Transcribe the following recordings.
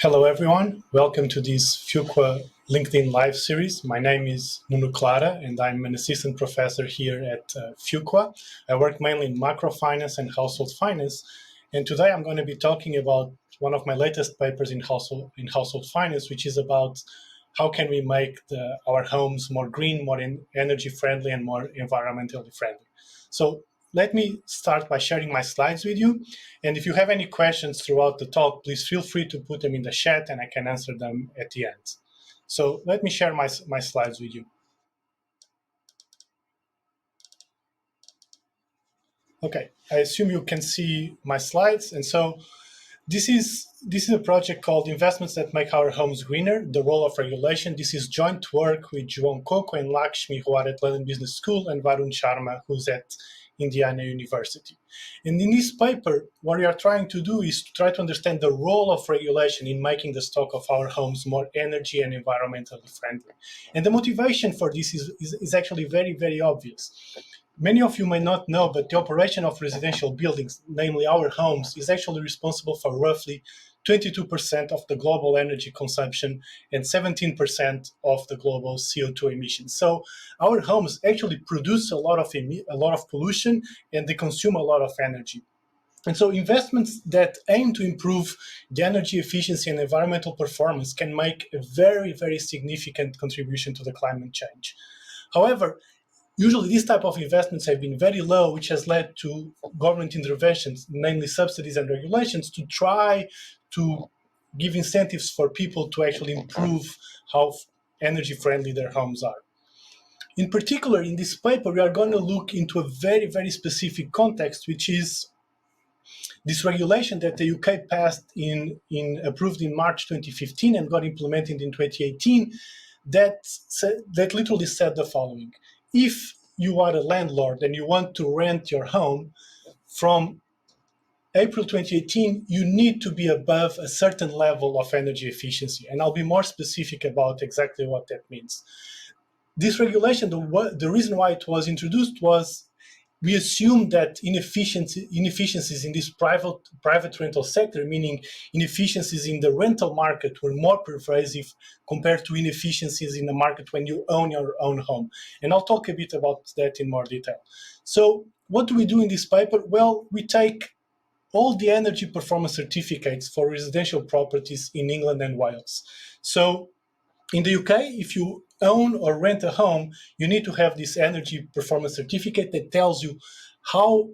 Hello, everyone. Welcome to this Fuqua LinkedIn Live series. My name is Nuno Clara, and I'm an assistant professor here at Fuqua. I work mainly in macrofinance and household finance. And today I'm going to be talking about one of my latest papers in household finance, which is about how can we make our homes more green, more energy friendly, and more environmentally friendly. So let me start by sharing my slides with you. And if you have any questions throughout the talk, please feel free to put them in the chat and I can answer them at the end. So let me share my slides with you. Okay, I assume you can see my slides. And so this is a project called Investments That Make Our Homes Greener, the Role of Regulation. This is joint work with João Coco and Lakshmi, who are at London Business School, and Varun Sharma, who's at Indiana University. And in this paper, what we are trying to do is to try to understand the role of regulation in making the stock of our homes more energy and environmentally friendly. And the motivation for this is actually very, very obvious. Many of you may not know, but the operation of residential buildings, namely our homes, is actually responsible for roughly 22% of the global energy consumption and 17% of the global CO2 emissions. So our homes actually produce a lot of pollution, and they consume a lot of energy. And so investments that aim to improve the energy efficiency and environmental performance can make a very, very significant contribution to the climate change. However, usually these type of investments have been very low, which has led to government interventions, namely subsidies and regulations, to try to give incentives for people to actually improve how energy friendly their homes are. In particular, in this paper, we are going to look into a very, very specific context, which is this regulation that the UK passed approved in March 2015 and got implemented in 2018 that literally said the following. If you are a landlord and you want to rent your home, from April 2018, you need to be above a certain level of energy efficiency. And I'll be more specific about exactly what that means. This regulation, the reason why it was introduced was we assumed that inefficiencies in this private rental sector, meaning inefficiencies in the rental market, were more pervasive compared to inefficiencies in the market when you own your own home. And I'll talk a bit about that in more detail. So what do we do in this paper? Well, we take all the energy performance certificates for residential properties in England and Wales. So in the UK, if you own or rent a home, you need to have this energy performance certificate that tells you how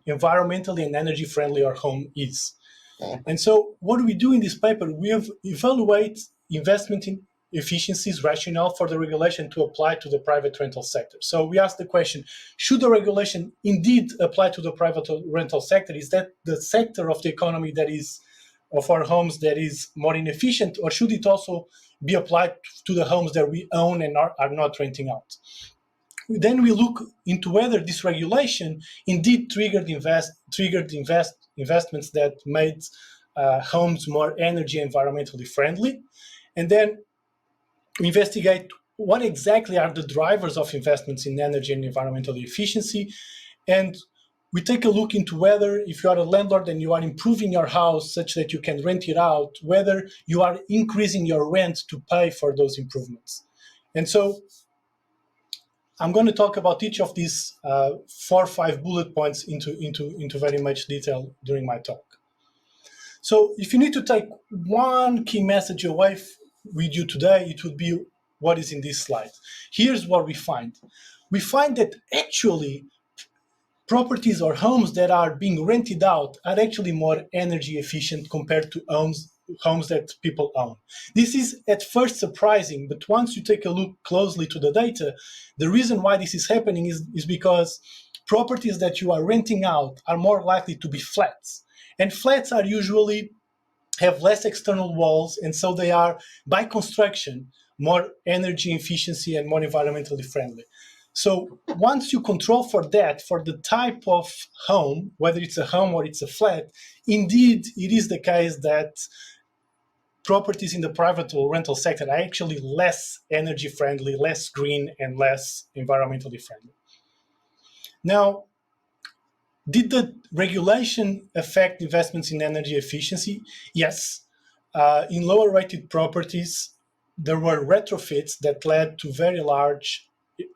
environmentally and energy friendly your home is. And so what do we do in this paper? We evaluate investment in efficiencies rationale for the regulation to apply to the private rental sector. So we ask the question, should the regulation indeed apply to the private rental sector? Is that the sector of the economy of our homes that is more inefficient, or should it also be applied to the homes that we own and are not renting out? Then we look into whether this regulation indeed triggered investments that made homes more energy environmentally friendly. And then we investigate what exactly are the drivers of investments in energy and environmental efficiency. And we take a look into whether, if you are a landlord and you are improving your house such that you can rent it out, whether you are increasing your rent to pay for those improvements. And so I'm going to talk about each of these 4 or 5 bullet points into very much detail during my talk. So if you need to take one key message away with you today, it would be what is in this slide. Here's what we find. We find that actually properties or homes that are being rented out are actually more energy efficient compared to homes that people own. This is at first surprising, but once you take a look closely to the data, the reason why this is happening is because properties that you are renting out are more likely to be flats. And flats are usually have less external walls, and so they are, by construction, more energy efficiency and more environmentally friendly. So once you control for that, for the type of home, whether it's a home or it's a flat, indeed, it is the case that properties in the private or rental sector are actually less energy friendly, less green, and less environmentally friendly. Now, did the regulation affect investments in energy efficiency? Yes. in lower rated properties, there were retrofits that led to very large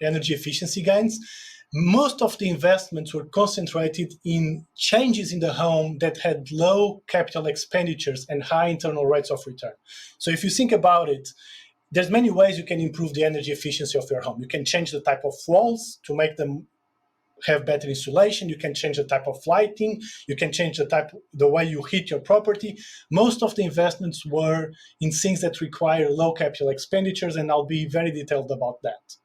energy efficiency gains. Most of the investments were concentrated in changes in the home that had low capital expenditures and high internal rates of return. So if you think about it, there's many ways you can improve the energy efficiency of your home. You can change the type of walls to make them have better insulation. You can change the type of lighting. You can change the way you heat your property. Most of the investments were in things that require low capital expenditures, and I'll be very detailed about that.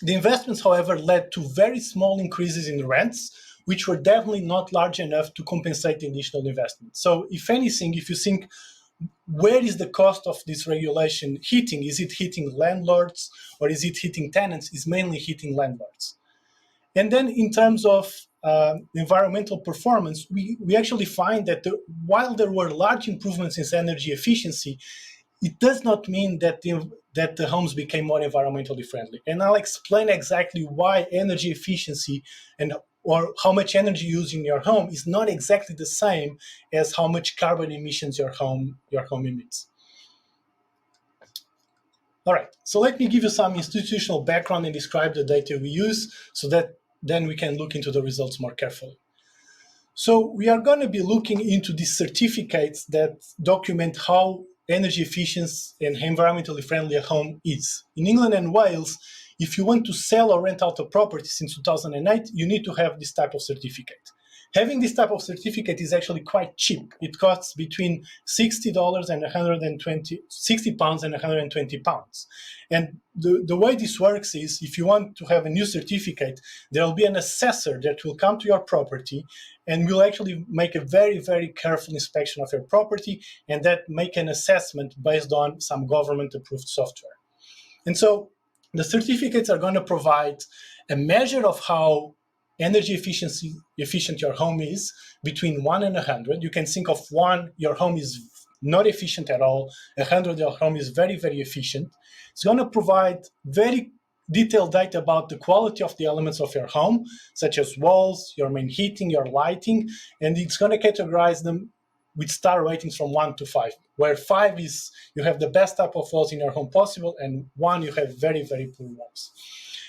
The investments, however, led to very small increases in rents, which were definitely not large enough to compensate the additional investment. So if anything, if you think, where is the cost of this regulation hitting? Is it hitting landlords or is it hitting tenants? It's mainly hitting landlords. And then in terms of environmental performance, we actually find that while there were large improvements in energy efficiency, it does not mean that the homes became more environmentally friendly. And I'll explain exactly why energy efficiency or how much energy you use in your home is not exactly the same as how much carbon emissions your home emits. All right, so let me give you some institutional background and describe the data we use so that then we can look into the results more carefully. So we are going to be looking into these certificates that document how energy efficient and environmentally friendly a home is. In England and Wales, if you want to sell or rent out a property since 2008, you need to have this type of certificate. Having this type of certificate is actually quite cheap. It costs between $60 and £60 and £120. And the way this works is, if you want to have a new certificate, there will be an assessor that will come to your property and will actually make a very, very careful inspection of your property and that make an assessment based on some government-approved software. And so the certificates are going to provide a measure of how energy efficient your home is between 1 and 100. You can think of 1, your home is not efficient at all. 100, your home is very, very efficient. It's going to provide very detailed data about the quality of the elements of your home, such as walls, your main heating, your lighting, and it's going to categorize them with star ratings from 1 to 5, where 5 is you have the best type of walls in your home possible, and 1 you have very, very poor walls.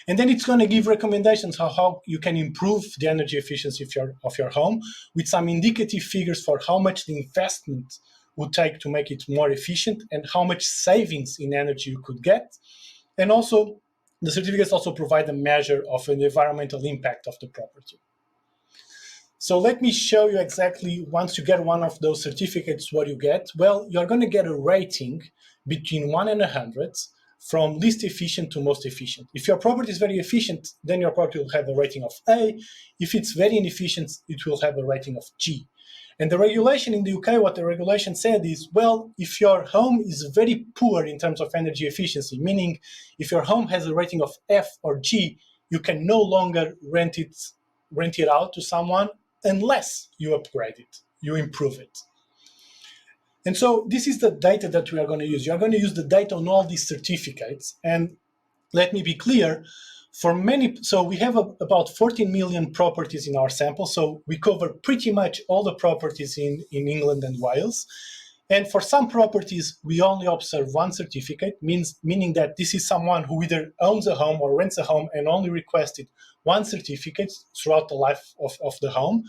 And then it's going to give recommendations how you can improve the energy efficiency of your home with some indicative figures for how much the investment would take to make it more efficient and how much savings in energy you could get. And also, the certificates also provide a measure of an environmental impact of the property. So let me show you exactly, once you get one of those certificates, what you get. Well, you're going to get a rating between 1 and 100, from least efficient to most efficient. If your property is very efficient, then your property will have a rating of A. If it's very inefficient, it will have a rating of G. And the regulation in the UK, what the regulation said is, well, if your home is very poor in terms of energy efficiency, meaning if your home has a rating of F or G, you can no longer rent it out to someone unless you upgrade it, you improve it. And so this is the data that we are going to use. You are going to use the data on all these certificates. And let me be clear, so we have about 14 million properties in our sample. So we cover pretty much all the properties in England and Wales. And for some properties, we only observe one certificate, meaning that this is someone who either owns a home or rents a home and only requested one certificate throughout the life of the home.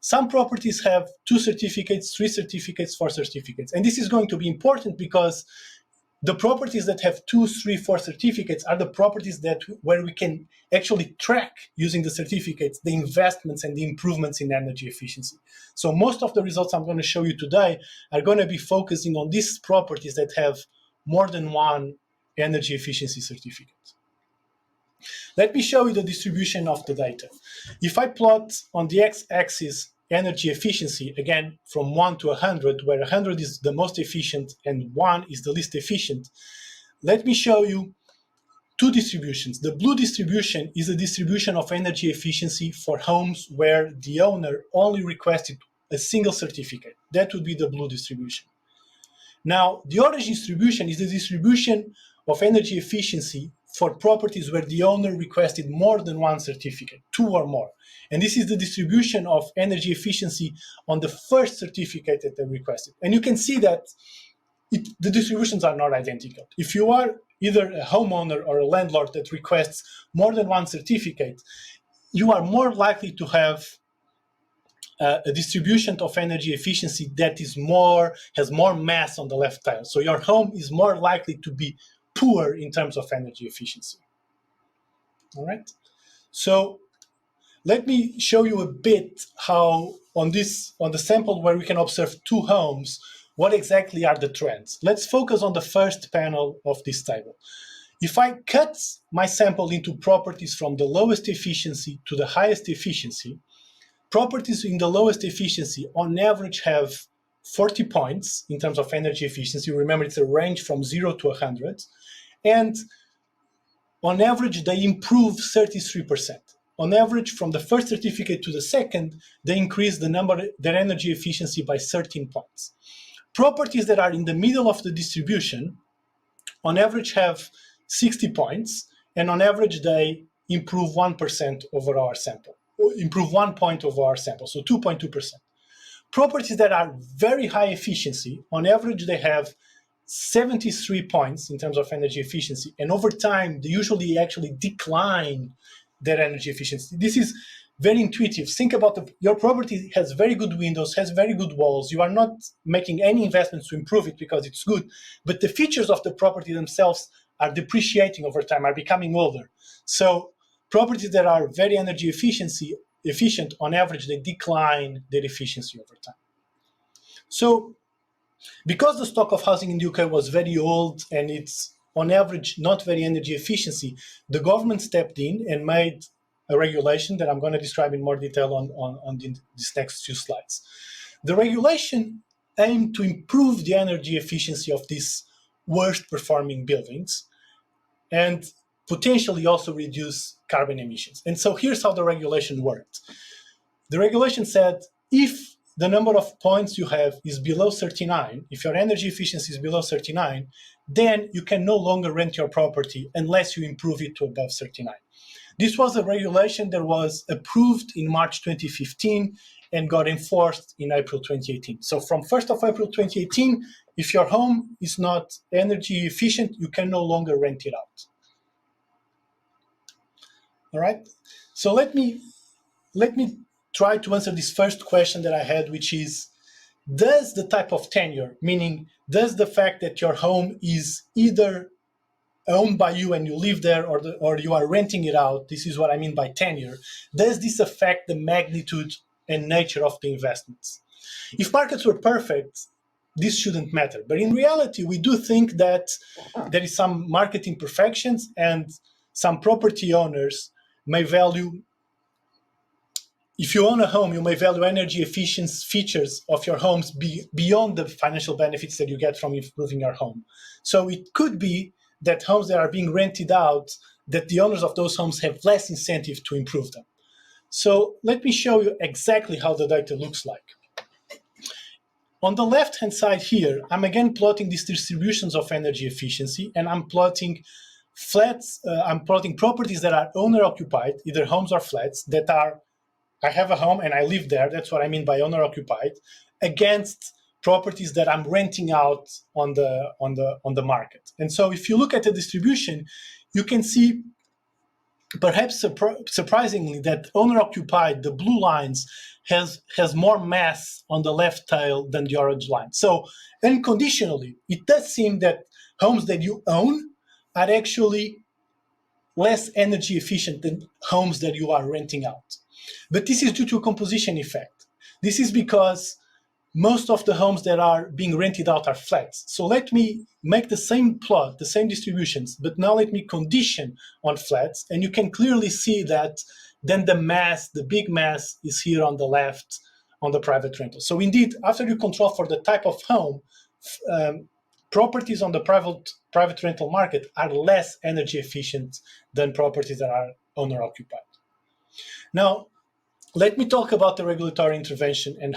Some properties have 2 certificates, 3 certificates, 4 certificates. And this is going to be important because the properties that have 2, 3, 4 certificates are the properties where we can actually track, using the certificates, the investments and the improvements in energy efficiency. So most of the results I'm going to show you today are going to be focusing on these properties that have more than one energy efficiency certificate. Let me show you the distribution of the data. If I plot on the x-axis energy efficiency, again, from 1 to 100, where 100 is the most efficient and 1 is the least efficient, let me show you 2 distributions. The blue distribution is a distribution of energy efficiency for homes where the owner only requested a single certificate. That would be the blue distribution. Now, the orange distribution is the distribution of energy efficiency for properties where the owner requested more than one certificate, 2 or more. And this is the distribution of energy efficiency on the first certificate that they requested. And you can see that the distributions are not identical. If you are either a homeowner or a landlord that requests more than one certificate, you are more likely to have a distribution of energy efficiency that has more mass on the left tile. So your home is more likely to be poor in terms of energy efficiency. All right. So let me show you a bit how on the sample where we can observe two homes, what exactly are the trends. Let's focus on the first panel of this table. If I cut my sample into properties from the lowest efficiency to the highest efficiency, properties in the lowest efficiency on average have 40 points in terms of energy efficiency. Remember, it's a range from 0 to 100. And on average, they improve 33%. On average, from the first certificate to the second, they increase their energy efficiency by 13 points. Properties that are in the middle of the distribution, on average, have 60 points, and on average, they improve 1% over our sample, improve 1 point over our sample, so 2.2%. Properties that are very high efficiency, on average, they have 73 points in terms of energy efficiency, and over time, they usually actually decline their energy efficiency. This is very intuitive. Think about your property has very good windows, has very good walls. You are not making any investments to improve it because it's good, but the features of the property themselves are depreciating over time, are becoming older. So properties that are very energy efficient, on average, they decline their efficiency over time. So because the stock of housing in the UK was very old and it's on average not very energy efficiency, the government stepped in and made a regulation that I'm going to describe in more detail on these next few slides. The regulation aimed to improve the energy efficiency of these worst performing buildings and potentially also reduce carbon emissions. And so here's how the regulation worked. The regulation said if the number of points you have is below 39, if your energy efficiency is below 39, then you can no longer rent your property unless you improve it to above 39. This was a regulation that was approved in March 2015 and got enforced in April 2018. So from 1st of April 2018, if your home is not energy efficient, you can no longer rent it out. All right. So let me try to answer this first question that I had, which is, does the type of tenure, meaning does the fact that your home is either owned by you and you live there or you are renting it out, this is what I mean by tenure, does this affect the magnitude and nature of the investments? If markets were perfect, this shouldn't matter. But in reality, we do think that there is some market imperfections and some property owners may value, if you own a home, you may value energy efficiency features of your homes beyond the financial benefits that you get from improving your home. So it could be that homes that are being rented out, that the owners of those homes have less incentive to improve them. So let me show you exactly how the data looks like. On the left-hand side here, I'm again plotting these distributions of energy efficiency, and I'm plotting I'm plotting properties that are owner-occupied, either homes or flats, that are, I have a home and I live there, that's what I mean by owner-occupied, against properties that I'm renting out on the market. And so if you look at the distribution, you can see, perhaps surprisingly, that owner-occupied, the blue lines, has more mass on the left tail than the orange line. So unconditionally, it does seem that homes that you own are actually less energy efficient than homes that you are renting out. But this is due to a composition effect. This is because most of the homes that are being rented out are flats. So let me make the same plot, the same distributions, but now let me condition on flats, and you can clearly see that then the big mass is here on the left on the private rental. So indeed, after you control for the type of home, properties on the private rental market are less energy efficient than properties that are owner-occupied. Now, let me talk about the regulatory intervention and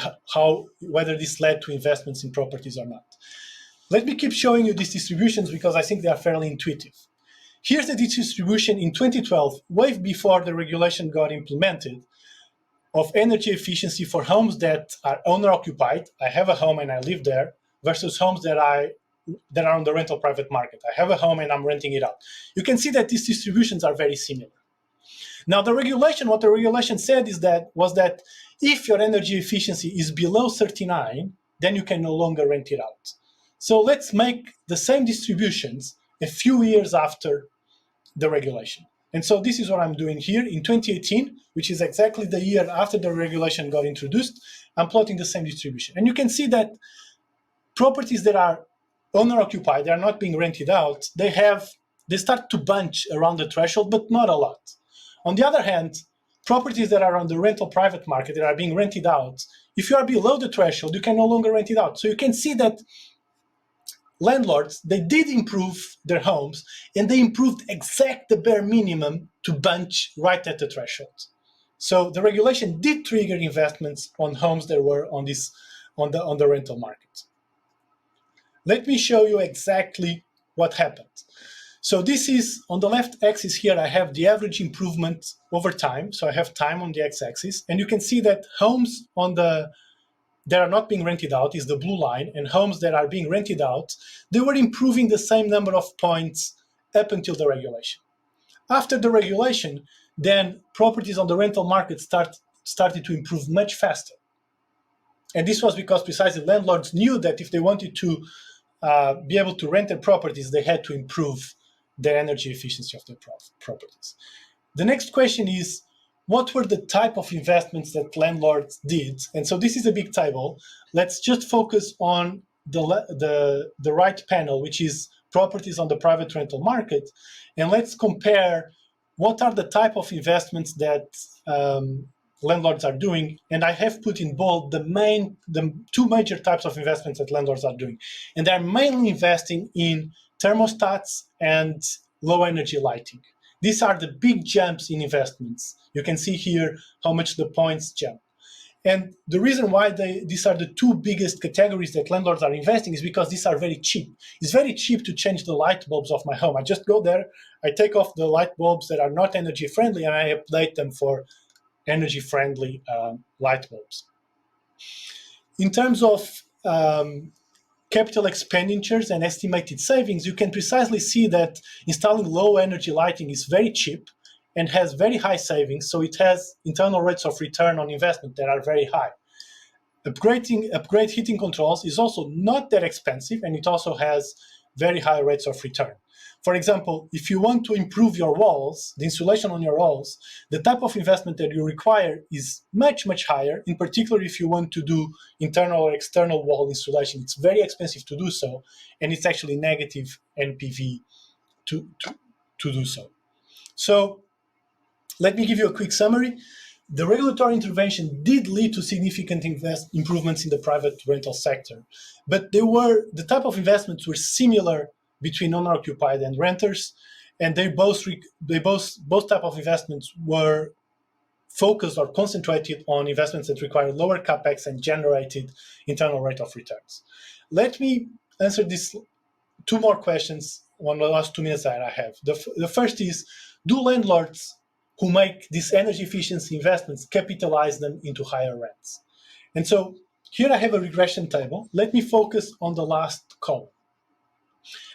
whether this led to investments in properties or not. Let me keep showing you these distributions because I think they are fairly intuitive. Here's the distribution in 2012, way before the regulation got implemented, of energy efficiency for homes that are owner-occupied, I have a home and I live there, versus homes that I that are on the rental private market. I have a home and I'm renting it out. You can see that these distributions are very similar. Now, the regulation, what the regulation said was that if your energy efficiency is below 39, then you can no longer rent it out. So let's make the same distributions a few years after the regulation. And so this is what I'm doing here. In 2018, which is exactly the year after the regulation got introduced, I'm plotting the same distribution. And you can see that properties that are owner-occupied, they are not being rented out, they start to bunch around the threshold, but not a lot. On the other hand, properties that are on the rental private market that are being rented out, if you are below the threshold, you can no longer rent it out. So you can see that landlords, they did improve their homes, and they improved the bare minimum to bunch right at the threshold. So the regulation did trigger investments on homes that were on the rental market. Let me show you exactly what happened. So this is, on the left axis here, I have the average improvement over time. So I have time on the x-axis, and you can see that homes that are not being rented out is the blue line, and homes that are being rented out, they were improving the same number of points up until the regulation. After the regulation, then properties on the rental market started to improve much faster. And this was because precisely landlords knew that if they wanted to be able to rent their properties, they had to improve the energy efficiency of their properties. The next question is, what were the type of investments that landlords did? And so this is a big table. Let's just focus on the right panel, which is properties on the private rental market. And let's compare what are the type of investments that landlords are doing. And I have put in bold the two major types of investments that landlords are doing. And they're mainly investing in thermostats and low energy lighting. These are the big jumps in investments. You can see here how much the points jump. And the reason why these are the two biggest categories that landlords are investing is because these are very cheap. It's very cheap to change the light bulbs of my home. I just go there, I take off the light bulbs that are not energy friendly, and I update them for energy friendly light bulbs. In terms of capital expenditures and estimated savings, you can precisely see that installing low energy lighting is very cheap and has very high savings, so it has internal rates of return on investment that are very high. Upgrade heating controls is also not that expensive, and it also has very high rates of return. For example, if you want to improve your walls, the insulation on your walls, the type of investment that you require is much, much higher. In particular, if you want to do internal or external wall insulation, it's very expensive to do so, and it's actually negative NPV to do so. So let me give you a quick summary. The regulatory intervention did lead to significant improvements in the private rental sector, but the type of investments were similar between owner-occupied and renters, and both type of investments were focused or concentrated on investments that require lower capex and generated internal rate of returns. Let me answer these two more questions on the last 2 minutes that I have. The first is, do landlords who make these energy efficiency investments capitalize them into higher rents? And so here I have a regression table. Let me focus on the last column.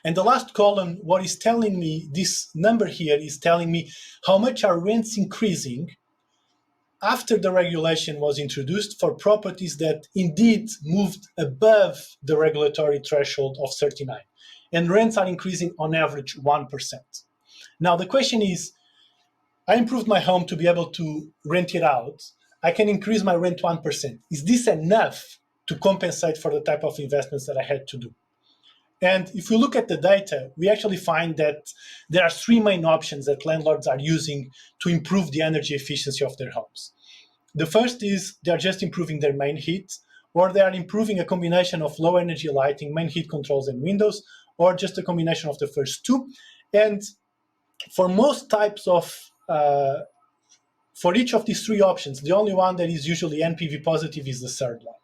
And the last column, what is telling me, this number here is telling me how much are rents increasing after the regulation was introduced for properties that indeed moved above the regulatory threshold of 39. And rents are increasing on average 1%. Now the question is, I improved my home to be able to rent it out. I can increase my rent 1%. Is this enough to compensate for the type of investments that I had to do? And if we look at the data, we actually find that there are three main options that landlords are using to improve the energy efficiency of their homes. The first is they're just improving their main heat, or they are improving a combination of low energy lighting, main heat controls and windows, or just a combination of the first two. And for most types of, for each of these three options, the only one that is usually NPV positive is the third one.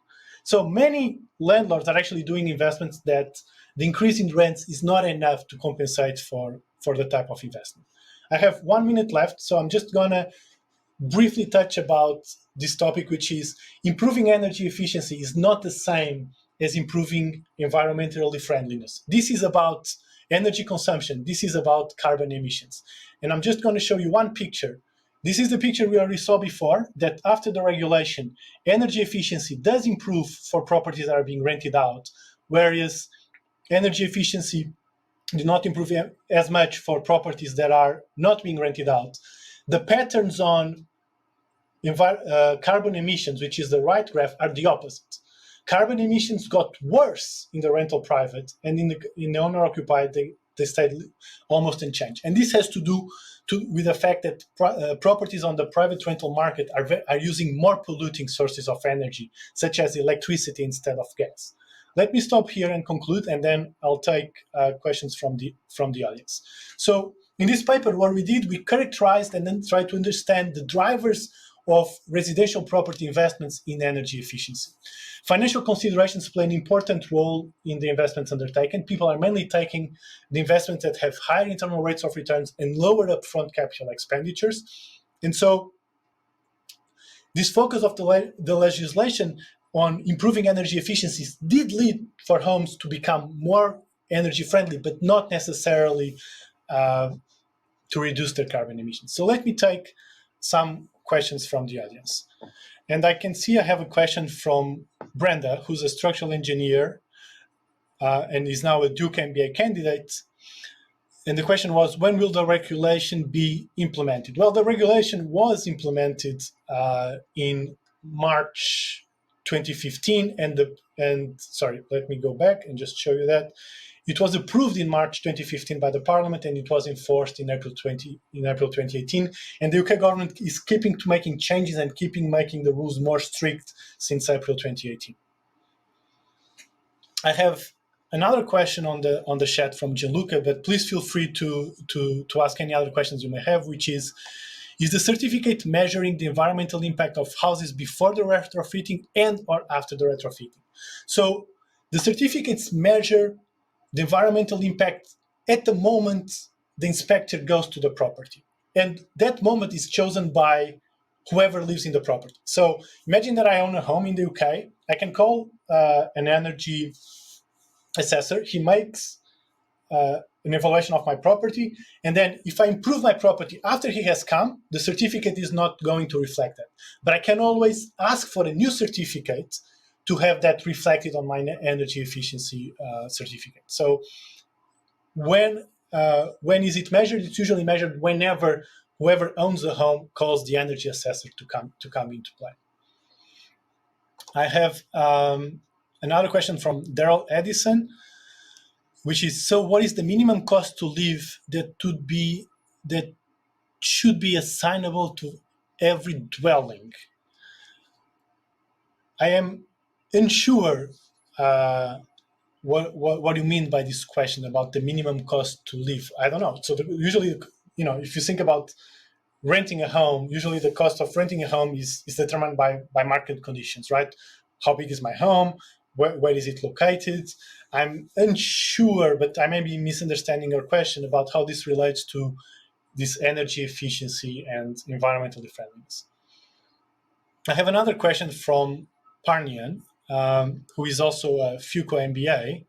So many landlords are actually doing investments that the increase in rents is not enough to compensate for the type of investment. I have 1 minute left, so I'm just gonna briefly touch about this topic, which is improving energy efficiency is not the same as improving environmentally friendliness. This is about energy consumption. This is about carbon emissions. And I'm just going to show you one picture. This is the picture we already saw before, that after the regulation, energy efficiency does improve for properties that are being rented out, whereas energy efficiency do not improve as much for properties that are not being rented out. The patterns on carbon emissions, which is the right graph, are the opposite. Carbon emissions got worse in the rental private, and in the owner occupied, they stayed almost unchanged. And this has to do with the fact that properties on the private rental market are using more polluting sources of energy, such as electricity instead of gas. Let me stop here and conclude, and then I'll take questions from the audience. So in this paper, what we did, we characterized and then tried to understand the drivers of residential property investments in energy efficiency. Financial considerations play an important role in the investments undertaken. People are mainly taking the investments that have higher internal rates of returns and lower upfront capital expenditures. And so this focus of the legislation on improving energy efficiencies did lead for homes to become more energy friendly, but not necessarily to reduce their carbon emissions. So let me take some questions from the audience. And I can see I have a question from Brenda, who's a structural engineer and is now a Duke MBA candidate. And the question was, when will the regulation be implemented? Well, the regulation was implemented in March 2015, sorry, let me go back and just show you that. It was approved in March 2015 by the Parliament, and it was enforced in April 2018. And the UK government is keeping to making changes and making the rules more strict since April 2018. I have another question on the chat from Gianluca, but please feel free to ask any other questions you may have, which is the certificate measuring the environmental impact of houses before the retrofitting and or after the retrofitting? So the certificates measure the environmental impact at the moment the inspector goes to the property. And that moment is chosen by whoever lives in the property. So imagine that I own a home in the UK. I can call an energy assessor. He makes an evaluation of my property. And then if I improve my property after he has come, the certificate is not going to reflect that. But I can always ask for a new certificate to have that reflected on my energy efficiency certificate. So when is it measured? It's usually measured whenever whoever owns the home calls the energy assessor to come into play. I have another question from Daryl Edison, which is, so what is the minimum cost to live that should be assignable to every dwelling? I am unsure what you mean by this question about the minimum cost to live. I don't know. So usually, if you think about renting a home, usually the cost of renting a home is determined by market conditions, right? How big is my home? Where is it located? I'm unsure, but I may be misunderstanding your question about how this relates to this energy efficiency and environmental friendliness. I have another question from Parnian, who is also a Fuqua MBA.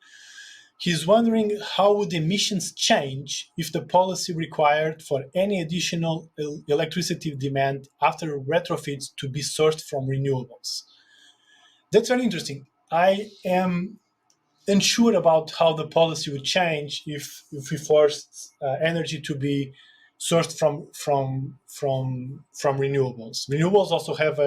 He's wondering, how would emissions change if the policy required for any additional electricity demand after retrofits to be sourced from renewables? That's very interesting. I am unsure about how the policy would change if we forced energy to be sourced from renewables. Renewables also have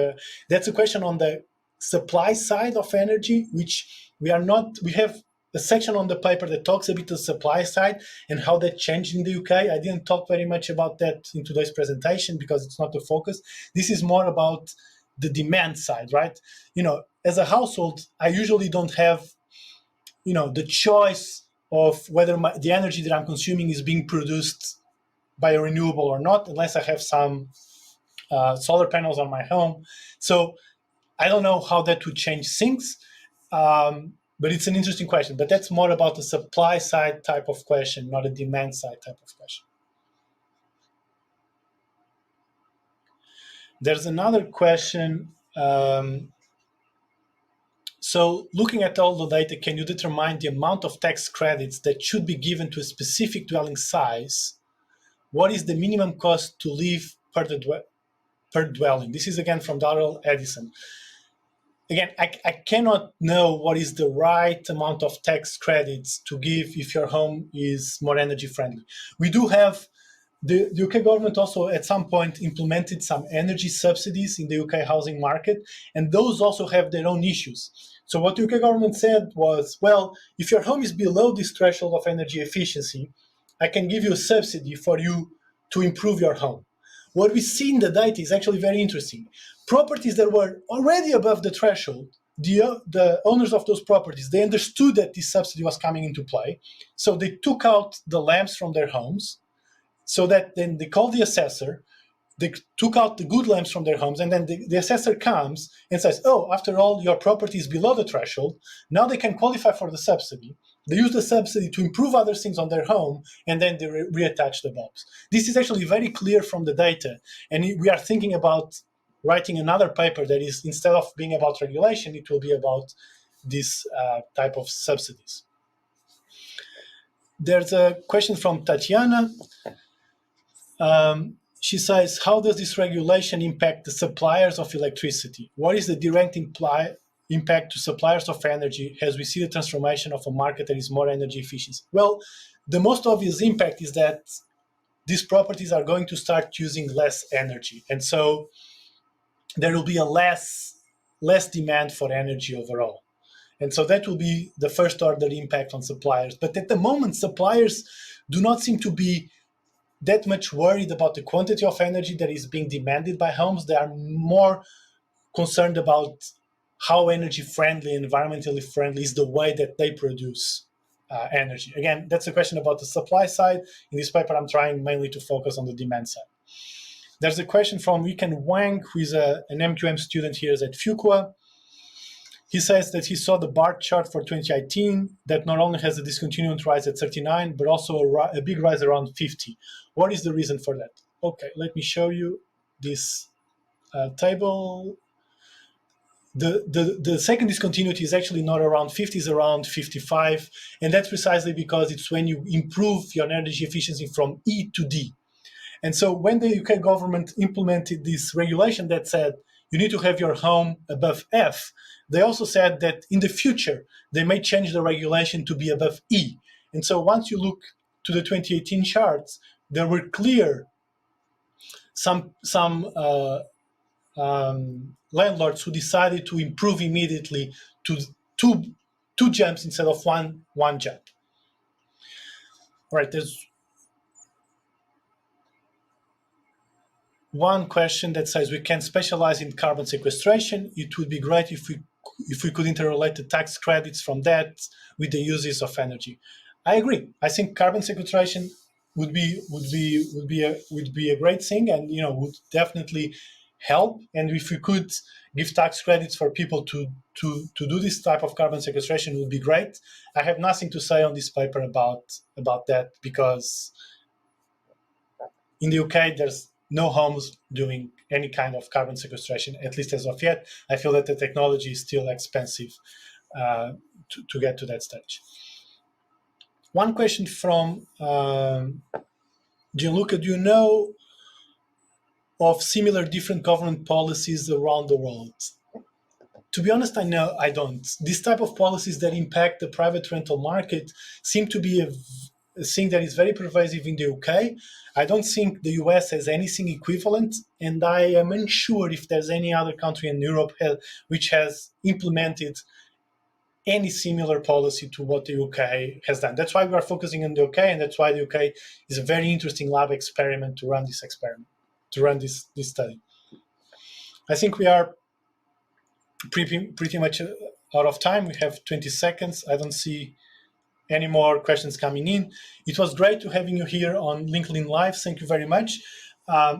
that's a question on the supply side of energy, which we have a section on the paper that talks a bit the supply side and how that changed in the UK. I didn't talk very much about that in today's presentation because it's not the focus. This is more about the demand side, right? As a household, I usually don't have the choice of whether the energy that I'm consuming is being produced by a renewable or not, unless I have some solar panels on my home. So I don't know how that would change things, but it's an interesting question. But that's more about the supply side type of question, not a demand side type of question. There's another question. So looking at all the data, can you determine the amount of tax credits that should be given to a specific dwelling size? What is the minimum cost to live per dwelling? This is again from Darrell Edison. Again, I cannot know what is the right amount of tax credits to give if your home is more energy friendly. We do have the UK government also at some point implemented some energy subsidies in the UK housing market, and those also have their own issues. So what the UK government said was, well, if your home is below this threshold of energy efficiency, I can give you a subsidy for you to improve your home. What we see in the data is actually very interesting. Properties that were already above the threshold, the owners of those properties, they understood that this subsidy was coming into play. So they took out the lamps from their homes, so that then they called the assessor, they took out the good lamps from their homes, and then the assessor comes and says, oh, after all, your property is below the threshold. Now they can qualify for the subsidy. They use the subsidy to improve other things on their home, and then they reattach the bulbs. This is actually very clear from the data, and we are thinking about writing another paper that is, instead of being about regulation, it will be about this type of subsidies. There's a question from Tatiana. She says, how does this regulation impact the suppliers of electricity? What is the direct impact to suppliers of energy as we see the transformation of a market that is more energy efficient? Well, the most obvious impact is that these properties are going to start using less energy. And so there will be a less demand for energy overall. And so that will be the first order impact on suppliers. But at the moment, suppliers do not seem to be that much worried about the quantity of energy that is being demanded by homes. They are more concerned about how energy friendly, environmentally friendly is the way that they produce energy. Again, that's a question about the supply side. In this paper, I'm trying mainly to focus on the demand side. There's a question from Weekend Wang, who is an MQM student here at Fuqua. He says that he saw the bar chart for 2018 that not only has a discontinued rise at 39, but also a big rise around 50. What is the reason for that? Okay, let me show you this table. The second discontinuity is actually not around 50, it's around 55. And that's precisely because it's when you improve your energy efficiency from E to D. And so when the UK government implemented this regulation that said you need to have your home above F, they also said that in the future, they may change the regulation to be above E. And so once you look to the 2018 charts, there were clear some landlords who decided to improve immediately to two jumps instead of one jump. All right, there's one question that says we can specialize in carbon sequestration. It would be great if we could interrelate the tax credits from that with the uses of energy. I agree. I think carbon sequestration would be a great thing, and would definitely help. And if we could give tax credits for people to do this type of carbon sequestration, would be great. I have nothing to say on this paper about that, because in the UK there's no homes doing any kind of carbon sequestration, at least as of yet. I feel that the technology is still expensive to get to that stage. One question from Gianluca, do you know of similar different government policies around the world? To be honest, I don't. This type of policies that impact the private rental market seem to be a thing that is very pervasive in the UK. I don't think the US has anything equivalent, and I am unsure if there's any other country in Europe which has implemented any similar policy to what the UK has done. That's why we are focusing on the UK, and that's why the UK is a very interesting lab experiment to run this study. I think we are pretty much out of time. We have 20 seconds. I don't see any more questions coming in. It was great to having you here on LinkedIn Live. Thank you very much.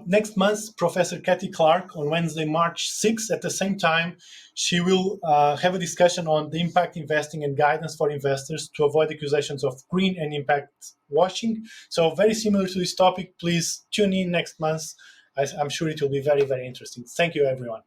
Next month, Professor Kathy Clark, on Wednesday, March 6th, at the same time, she will have a discussion on the impact investing and guidance for investors to avoid accusations of green and impact washing. So very similar to this topic. Please tune in next month. I'm sure it will be very, very interesting. Thank you, everyone.